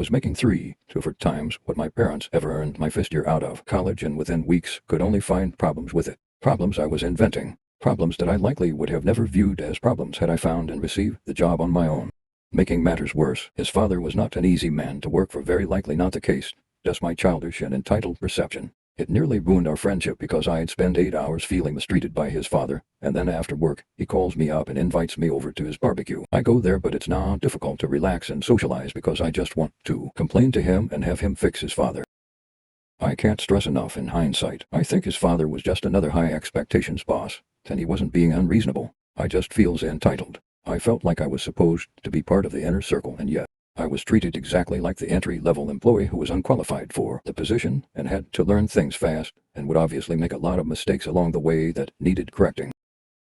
was making 3 to 4 times what my parents ever earned my first year out of college, and within weeks could only find problems with it. Problems I was inventing. Problems that I likely would have never viewed as problems had I found and received the job on my own. Making matters worse, his father was not an easy man to work for, very likely not the case, just my childish and entitled perception. It nearly ruined our friendship because I'd spend 8 hours feeling mistreated by his father, and then after work, he calls me up and invites me over to his barbecue. I go there, but it's now difficult to relax and socialize because I just want to complain to him and have him fix his father. I can't stress enough, in hindsight, I think his father was just another high expectations boss, and he wasn't being unreasonable. I just feels entitled. I felt like I was supposed to be part of the inner circle, and yet I was treated exactly like the entry-level employee who was unqualified for the position and had to learn things fast and would obviously make a lot of mistakes along the way that needed correcting.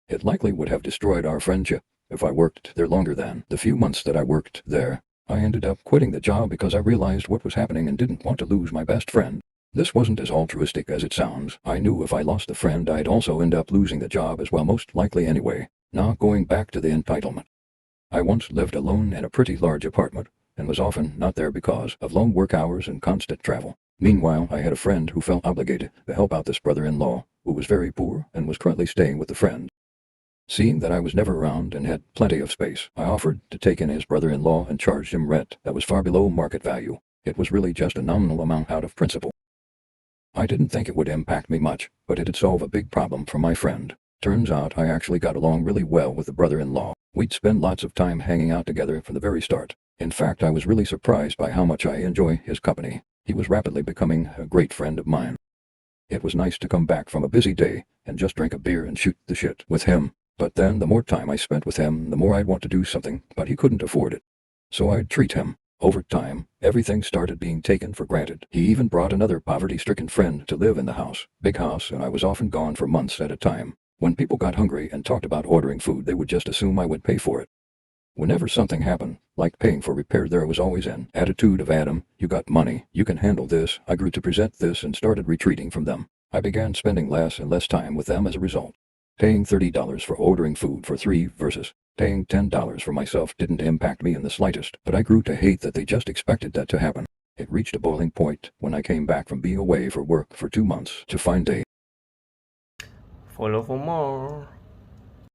It likely would have destroyed our friendship if I worked there longer than the few months that I worked there. I ended up quitting the job because I realized what was happening and didn't want to lose my best friend. This wasn't as altruistic as it sounds. I knew if I lost the friend, I'd also end up losing the job as well, most likely anyway. Now going back to the entitlement. I once lived alone in a pretty large apartment, and was often not there because of long work hours and constant travel. Meanwhile, I had a friend who felt obligated to help out this brother-in-law, who was very poor and was currently staying with the friend. Seeing that I was never around and had plenty of space, I offered to take in his brother-in-law and charged him rent that was far below market value. It was really just a nominal amount out of principle. I didn't think it would impact me much, but it'd solve a big problem for my friend. Turns out I actually got along really well with the brother-in-law. We'd spend lots of time hanging out together from the very start. In fact, I was really surprised by how much I enjoy his company. He was rapidly becoming a great friend of mine. It was nice to come back from a busy day and just drink a beer and shoot the shit with him. But then the more time I spent with him, the more I'd want to do something, but he couldn't afford it. So I'd treat him. Over time, everything started being taken for granted. He even brought another poverty-stricken friend to live in the house. Big house, and I was often gone for months at a time. When people got hungry and talked about ordering food, they would just assume I would pay for it. Whenever something happened, like paying for repair, there was always an attitude of Adam, you got money, you can handle this. I grew to resent this and started retreating from them. I began spending less and less time with them as a result. Paying $30 for ordering food for 3 versus paying $10 for myself didn't impact me in the slightest, but I grew to hate that they just expected that to happen. It reached a boiling point when I came back from being away for work for 2 months to find a Follow for more.